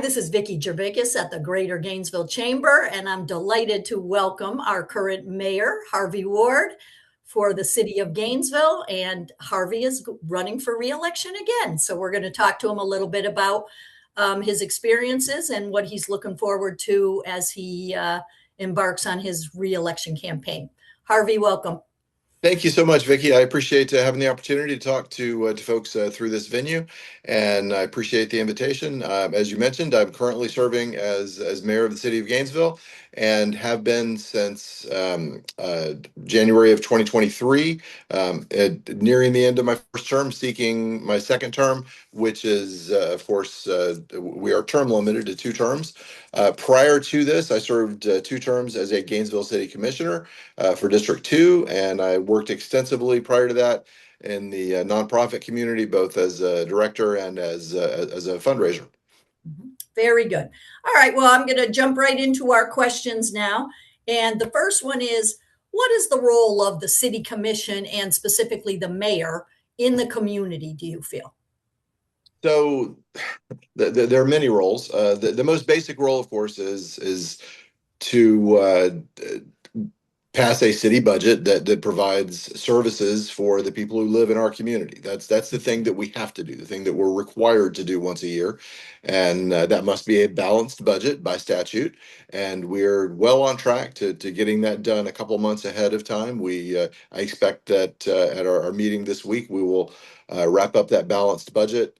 this is Vicki Gervais at the Greater Gainesville Chamber, and I'm delighted to welcome our current mayor, Harvey Ward, for the city of Gainesville. And Harvey is running for re-election again. So we're going to talk to him a little bit about his experiences and what he's looking forward to as he embarks on his re-election campaign. Harvey, welcome. Thank you so much, Vicki. I appreciate having the opportunity to talk to folks through this venue, and I appreciate the invitation. As you mentioned, I'm currently serving as mayor of the city of Gainesville, and have been since January of 2023, nearing the end of my first term, seeking my second term, which is, of course, we are term limited to 2 terms. Prior to this, I served 2 terms as a Gainesville City Commissioner for District 2, and I worked extensively prior to that in the nonprofit community, both as a director and as a fundraiser. Very good. All right, well, I'm going to jump right into our questions now. And the first one is, what is the role of the city commission and specifically the mayor in the community, do you feel? So there are many roles. The most basic role, of course, is to pass a city budget that provides services for the people who live in our community. That's the thing that we have to do, the thing that we're required to do once a year, and that must be a balanced budget by statute. And we're well on track to getting that done a couple months ahead of time. I expect that at our meeting this week we will wrap up that balanced budget.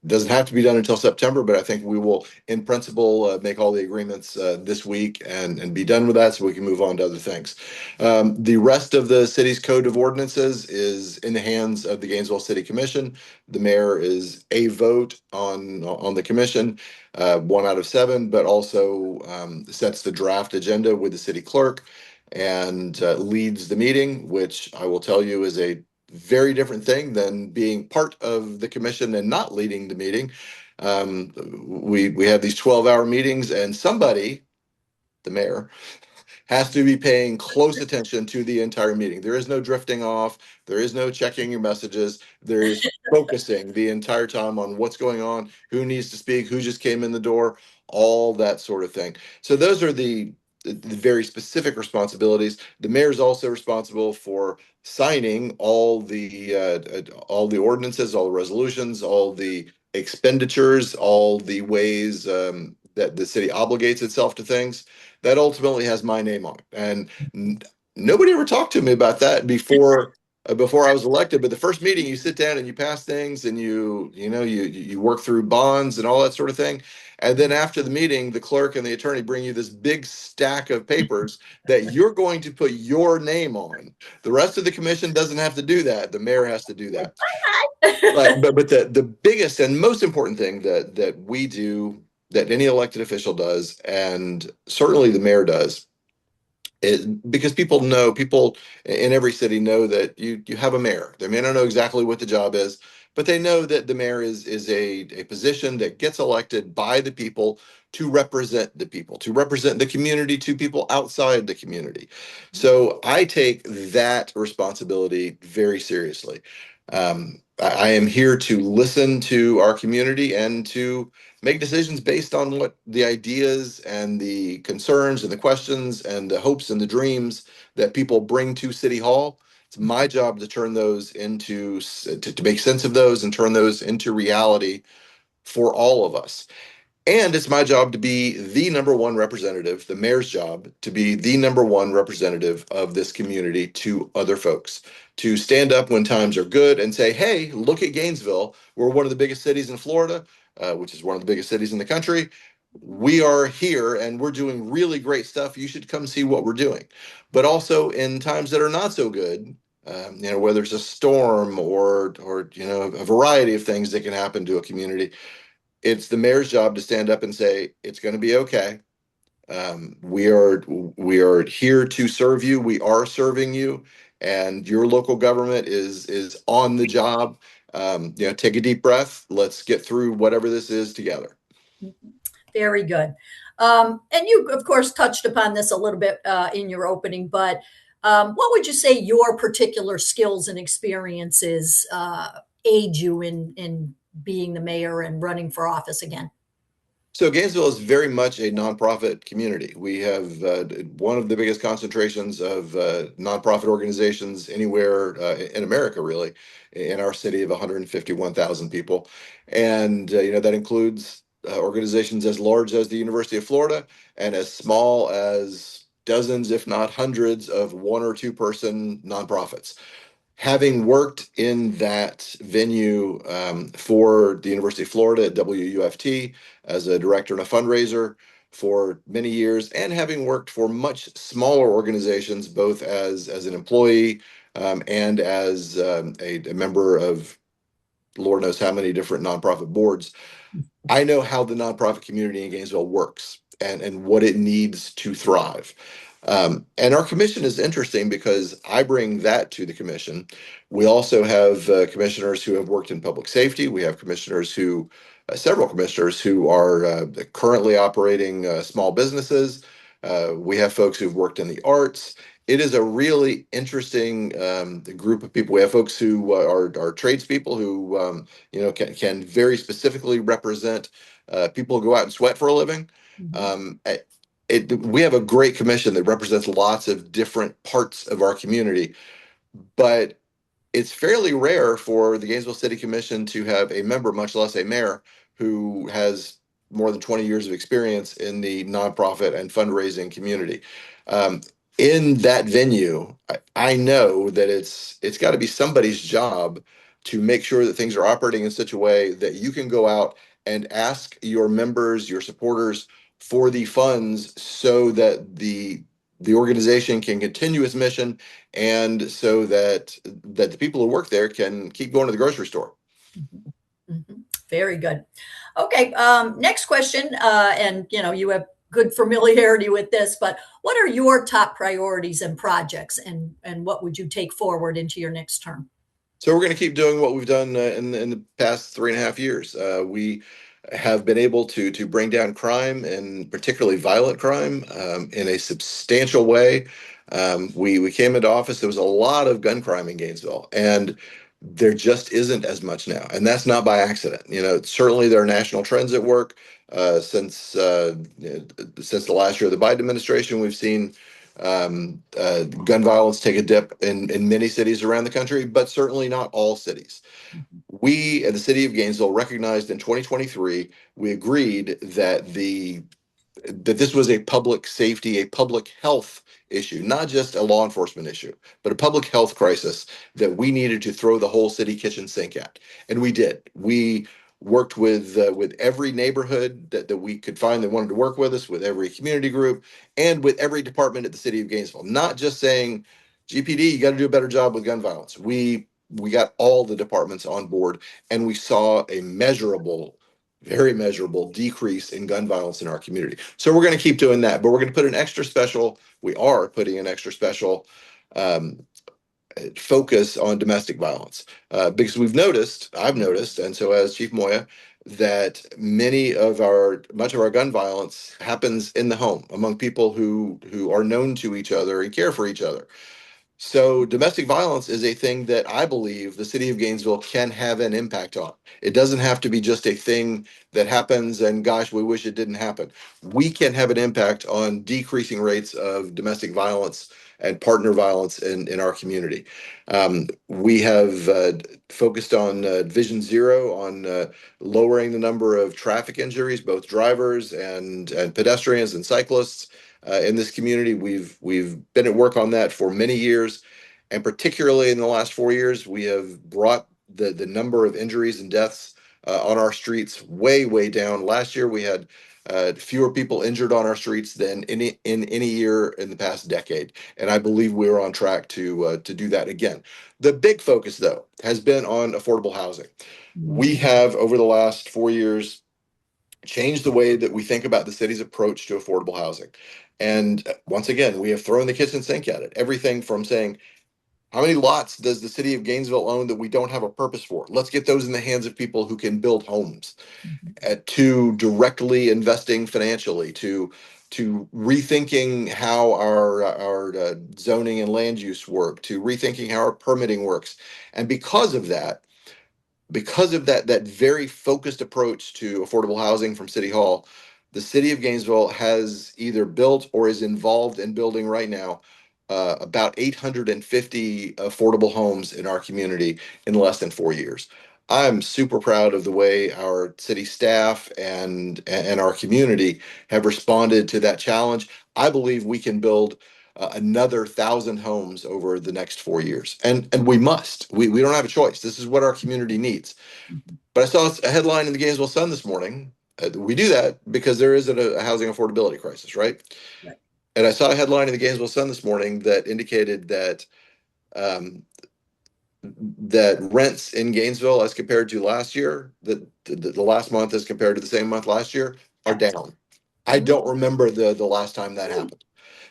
Doesn't have to be done until September, but I think we will, in principle, make all the agreements this week and be done with that so we can move on to other things. The rest of the city's code of ordinances is in the hands of the Gainesville City Commission. The mayor is a vote on the commission, 1 out of 7, but also sets the draft agenda with the city clerk and leads the meeting, which I will tell you is a very different thing than being part of the commission and not leading the meeting. We have these 12-hour meetings, and somebody, the mayor, has to be paying close attention to the entire meeting. There is no drifting off. There is no checking your messages. There is focusing the entire time on what's going on, who needs to speak, who just came in the door, all that sort of thing. So those are the very specific responsibilities. The mayor is also responsible for signing all the ordinances, all the resolutions, all the expenditures, all the ways that the city obligates itself to things. That ultimately has my name on it. And nobody ever talked to me about that before I was elected. But the first meeting, you sit down and you pass things, and you work through bonds and all that sort of thing. And then after the meeting, the clerk and the attorney bring you this big stack of papers that you're going to put your name on. The rest of the commission doesn't have to do that. The mayor has to do that. But the biggest and most important thing that we do, that any elected official does, and certainly the mayor does, is because people in every city know that you have a mayor. They may not know exactly what the job is, but they know that the mayor is a position that gets elected by the people to represent the people, to represent the community to people outside the community. So I take that responsibility very seriously. I am here to listen to our community and to make decisions based on what the ideas and the concerns and the questions and the hopes and the dreams that people bring to City Hall. It's my job to turn those to make sense of those and turn those into reality for all of us. And it's my job to be the number one representative, the mayor's job to be the number one representative of this community to other folks, to stand up when times are good and say, hey, look at Gainesville. We're one of the biggest cities in Florida, which is one of the biggest cities in the country. We are here and we're doing really great stuff. You should come see what we're doing. But also in times that are not so good, whether it's a storm or a variety of things that can happen to a community, it's the mayor's job to stand up and say, it's going to be okay. We are here to serve you. We are serving you, and your local government is on the job. Take a deep breath. Let's get through whatever this is together. Very good. And you, of course, touched upon this a little bit in your opening, but what would you say your particular skills and experiences aid you in being the mayor and running for office again? So Gainesville is very much a nonprofit community. We have one of the biggest concentrations of nonprofit organizations anywhere in America, really, in our city of 151,000 people. And that includes organizations as large as the University of Florida and as small as dozens, if not hundreds, of one or two person nonprofits. Having worked in that venue for the University of Florida at WUFT as a director and a fundraiser for many years, and having worked for much smaller organizations, both as an employee and as a member of Lord knows how many different nonprofit boards, I know how the nonprofit community in Gainesville works and what it needs to thrive. And our commission is interesting because I bring that to the commission. We also have commissioners who have worked in public safety. We have several commissioners who are currently operating small businesses. We have folks who've worked in the arts. It is a really interesting group of people. We have folks who are tradespeople who can very specifically represent people who go out and sweat for a living. Mhm. Um, we have a great commission that represents lots of different parts of our community, but it's fairly rare for the Gainesville City Commission to have a member, much less a mayor, who has more than 20 years of experience in the nonprofit and fundraising community. Um, in that venue, I know that it's got to be somebody's job to make sure that things are operating in such a way that you can go out and ask your members, your supporters for the funds so that the organization can continue its mission and so that the people who work there can keep going to the grocery store. Mhm. Mhm. Very good. Okay, next question, and you have good familiarity with this, but what are your top priorities and projects, and what would you take forward into your next term? So we're going to keep doing what we've done in the past 3.5 years. We have been able to bring down crime, and particularly violent crime, in a substantial way. We came into office. There was a lot of gun crime in Gainesville, and there just isn't as much now. And that's not by accident. Certainly there are national trends at work. Since the last year of the Biden administration, we've seen gun violence take a dip in many cities around the country, but certainly not all cities. We at the city of Gainesville recognized in 2023, we agreed that this was a public safety, a public health issue, not just a law enforcement issue, but a public health crisis that we needed to throw the whole city kitchen sink at. And we did. We worked with every neighborhood that we could find that wanted to work with us, with every community group, and with every department at the city of Gainesville. Not just saying, GPD, you got to do a better job with gun violence. We got all the departments on board, and we saw a very measurable decrease in gun violence in our community. So we're going to keep doing that, but we're going to put an extra special. We are putting an extra special um, focus on domestic violence because I've noticed, and so has Chief Moya, that much of our gun violence happens in the home among people who are known to each other and care for each other. So domestic violence is a thing that I believe the city of Gainesville can have an impact on. It doesn't have to be just a thing that happens and gosh, we wish it didn't happen. We can have an impact on decreasing rates of domestic violence and partner violence in our community. We have focused on Vision Zero, on lowering the number of traffic injuries, both drivers and pedestrians and cyclists in this community. We've been at work on that for many years, and particularly in the last 4 years, we have brought the number of injuries and deaths on our streets way down. Last year, we had fewer people injured on our streets than in any year in the past decade, and I believe we're on track to do that again. The big focus, though, has been on affordable housing. We have over the last 4 years change the way that we think about the city's approach to affordable housing. And once again, we have thrown the kitchen sink at it. Everything from saying, how many lots does the city of Gainesville own that we don't have a purpose for? Let's get those in the hands of people who can build homes. To directly investing financially, to rethinking how our zoning and land use work, to rethinking how our permitting works. And because of that, because of that very focused approach to affordable housing from City Hall, the city of Gainesville has either built or is involved in building right now about 850 affordable homes in our community in less than 4 years. I'm super proud of the way our city staff and our community have responded to that challenge. I believe we can build another 1,000 homes over the next 4 years, and we must. We don't have a choice. This is what our community needs. But I saw a headline in the Gainesville Sun this morning. We do that because there is a housing affordability crisis, right? Right. And I saw a headline in the Gainesville Sun this morning that indicated that um, that rents in Gainesville, as compared to last year, the last month as compared to the same month last year, are Yeah. down. I Mm, don't remember the last time that mm, happened.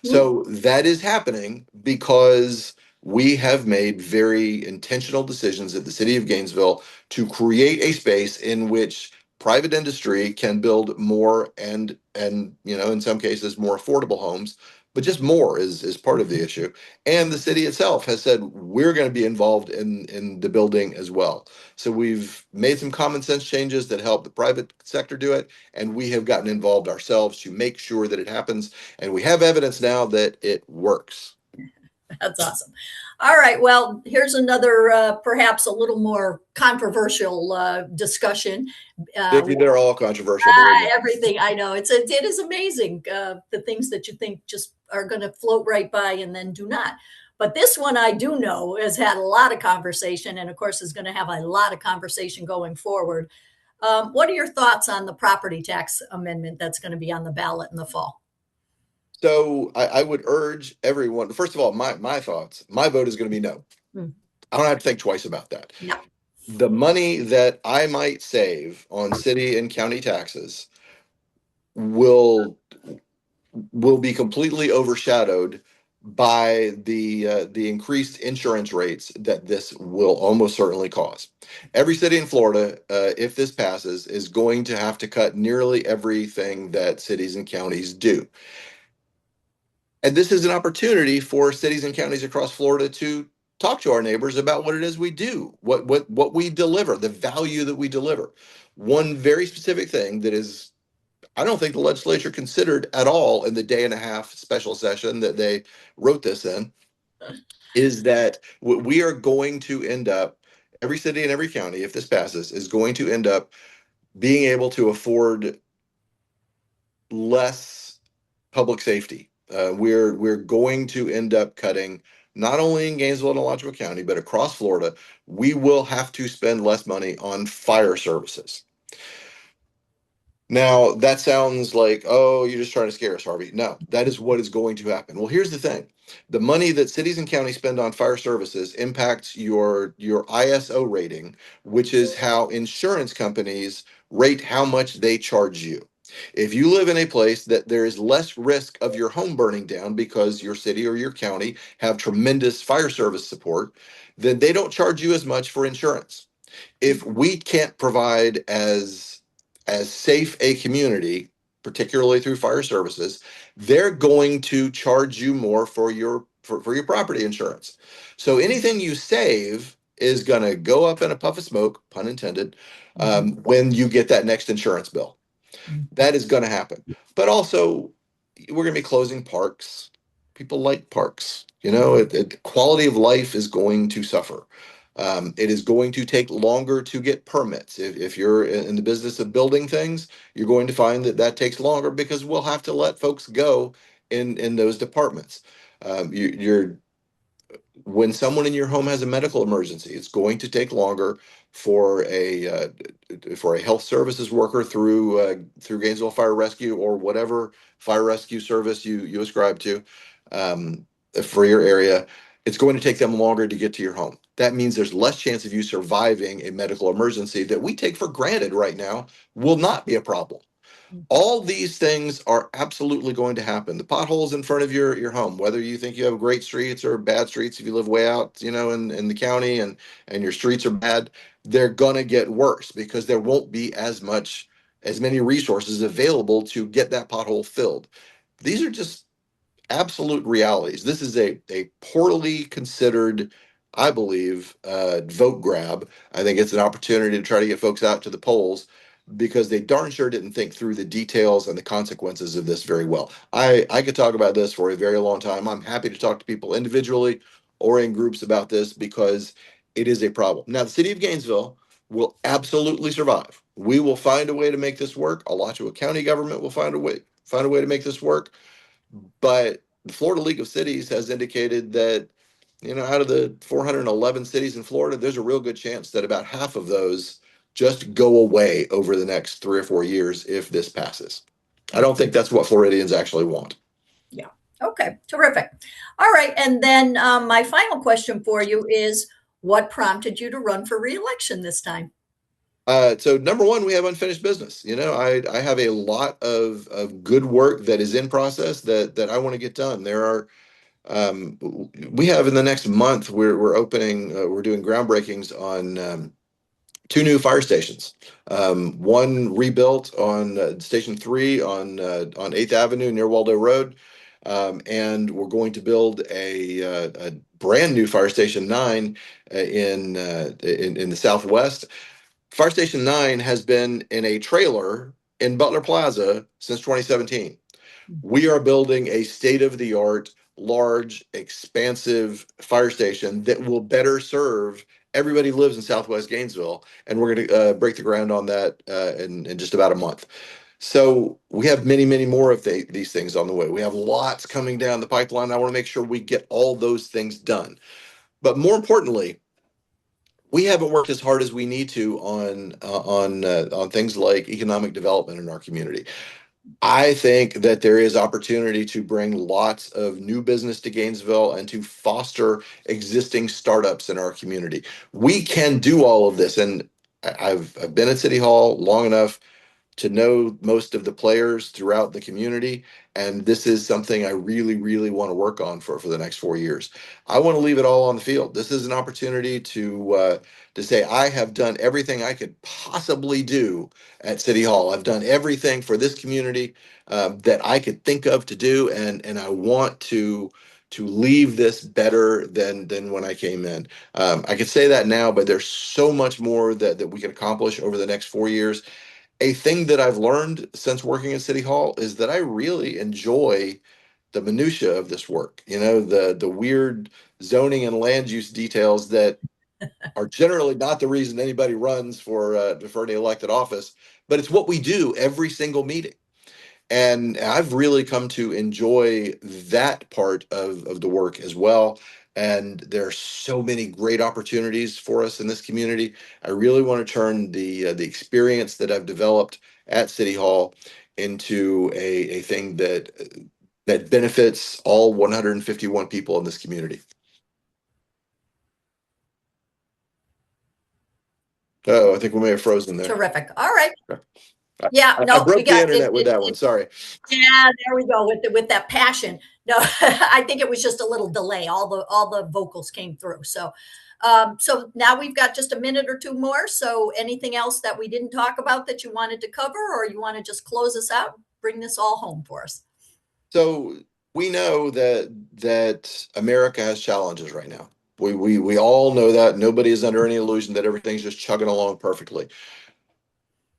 mm. So that is happening because we have made very intentional decisions at the city of Gainesville to create a space in which private industry can build more and in some cases more affordable homes, but just more is part of the issue. And the city itself has said we're going to be involved in the building as well. So we've made some common sense changes that help the private sector do it, and we have gotten involved ourselves to make sure that it happens. And we have evidence now that it works. That's awesome. All right. Well, here's another, perhaps a little more controversial discussion. Uh, Vicki, they're all controversial, believe me. Everything I know, it is amazing the things that you think just are going to float right by and then do not. But this one I do know has had a lot of conversation, and of course is going to have a lot of conversation going forward. What are your thoughts on the property tax amendment that's going to be on the ballot in the fall? So I would urge everyone, first of all, my thoughts, my vote is going to be no. Hmm. I don't have to think twice about that. Yeah. The money that I might save on city and county taxes will will be completely overshadowed by the increased insurance rates that this will almost certainly cause. Every city in Florida, if this passes, is going to have to cut nearly everything that cities and counties do. And this is an opportunity for cities and counties across Florida to talk to our neighbors about what it is we do, what we deliver, the value that we deliver. One very specific thing that is, I don't think the legislature considered at all in the day and a half special session that they wrote this in, is that we are going to end up, every city and every county, if this passes, is going to end up being able to afford less public safety. We're going to end up cutting not only in Gainesville and Alachua County, but across Florida. We will have to spend less money on fire services. Now, that sounds like, oh, you're just trying to scare us, Harvey. No, that is what is going to happen. Well, here's the thing. The money that cities and counties spend on fire services impacts your ISO rating, which is how insurance companies rate how much they charge you. If you live in a place that there is less risk of your home burning down because your city or your county have tremendous fire service support, then they don't charge you as much for insurance. If we can't provide as safe a community, particularly through fire services, they're going to charge you more for your property insurance. So anything you save is going to go up in a puff of smoke, pun intended, Mhm. when you get that next insurance bill. Mhm. That is going to happen. But also, we're going to be closing parks. People like parks. Quality of life is going to suffer. It is going to take longer to get permits. If you're in the business of building things, you're going to find that that takes longer because we'll have to let folks go in those departments. You're when someone in your home has a medical emergency, it's going to take longer for a health services worker through Gainesville Fire Rescue or whatever fire rescue service you ascribe to for your area. It's going to take them longer to get to your home. That means there's less chance of you surviving a medical emergency that we take for granted right now will not be a problem. Mhm. All these things are absolutely going to happen. The potholes in front of your home, whether you think you have great streets or bad streets, if you live way out, in the county and your streets are bad, they're gonna get worse because there won't be as many resources available to get that pothole filled. These are just absolute realities. This is a poorly considered I believe, vote grab. I think it's an opportunity to try to get folks out to the polls because they darn sure didn't think through the details and the consequences of this very well. I could talk about this for a very long time. I'm happy to talk to people individually or in groups about this because it is a problem. Now, the city of Gainesville will absolutely survive. We will find a way to make this work. Alachua County government will find a way to make this work. But the Florida League of Cities has indicated that, out of the 411 cities in Florida, there's a real good chance that about half of those just go away over the next 3 or 4 years if this passes. I don't think that's what Floridians actually want. Yeah. Okay. Terrific. All right. And then my final question for you is, what prompted you to run for reelection this time? So number one, we have unfinished business. I have a lot of good work that is in process that I want to get done. Um, we have in the next month, we're doing groundbreakings on two new fire stations. One rebuilt on Station 3 on 8th Avenue near Waldo Road. And we're going to build a brand new Fire Station 9 in the Southwest. Fire Station 9 has been in a trailer in Butler Plaza since 2017. We are building a state-of-the-art, large, expansive fire station that will better serve everybody who lives in Southwest Gainesville, and we're going to break the ground on that in just about a month. So we have many, many more of these things on the way. We have lots coming down the pipeline. I want to make sure we get all those things done. But more importantly, we haven't worked as hard as we need to on things like economic development in our community. I think that there is opportunity to bring lots of new business to Gainesville and to foster existing startups in our community. We can do all of this, and I've been at City Hall long enough to know most of the players throughout the community. And this is something I really, really want to work on for the next 4 years. I want to leave it all on the field. This is an opportunity to say I have done everything I could possibly do at City Hall. I've done everything for this community that I could think of to do, and I want to leave this better than when I came in. I could say that now, but there's so much more that we can accomplish over the next 4 years. A thing that I've learned since working at City Hall is that I really enjoy the minutia of this work. The weird zoning and land use details that are generally not the reason anybody runs for any elected office, but it's what we do every single meeting. And I've really come to enjoy that part of the work as well. And there are so many great opportunities for us in this community. I really want to turn the experience that I've developed at City Hall into a thing that benefits all 151 people in this community. Oh, I think we may have frozen there. Terrific. All right. I, Yeah. I No, we broke the got it. internet with that one. Sorry. Yeah, there we go with that passion. No, I think it was just a little delay. All the vocals came through. So now we've got just a minute or two more. So anything else that we didn't talk about that you wanted to cover, or you want to just close us out, bring this all home for us? So we know that America has challenges right now. We all know that. Nobody is under any illusion that everything's just chugging along perfectly.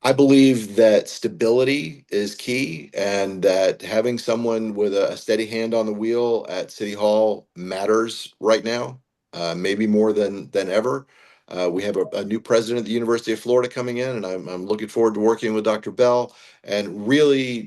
I believe that stability is key and that having someone with a steady hand on the wheel at City Hall matters right now, maybe more than ever. We have a new president at the University of Florida coming in, and I'm looking forward to working with Dr. Bell and really,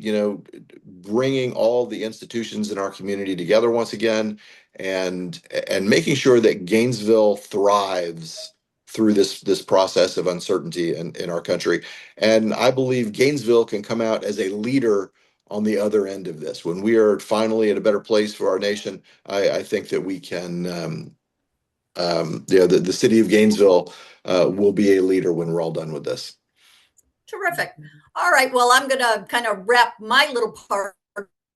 bringing all the institutions in our community together once again, and making sure that Gainesville thrives through this process of uncertainty in our country. And I believe Gainesville can come out as a leader on the other end of this. When we are finally in a better place for our nation, I think that we can, the city of Gainesville will be a leader when we're all done with this. Terrific. All right. Well, I'm going to kind of wrap my little part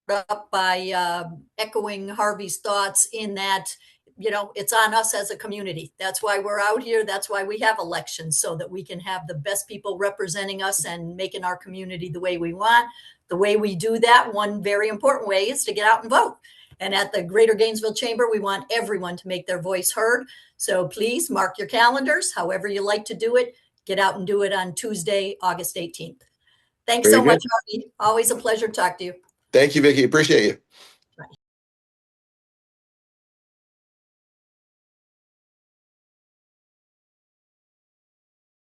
up by echoing Harvey's thoughts in that, it's on us as a community. That's why we're out here. That's why we have elections, so that we can have the best people representing us and making our community the way we want. The way we do that, one very important way, is to get out and vote. And at the Greater Gainesville Chamber, we want everyone to make their voice heard. So please mark your calendars, however you like to do it. Get out and do it on Tuesday, August 18th. Thanks Very so much, good. Harvey. Always a pleasure to talk to you. Thank you, Vicki. Appreciate you.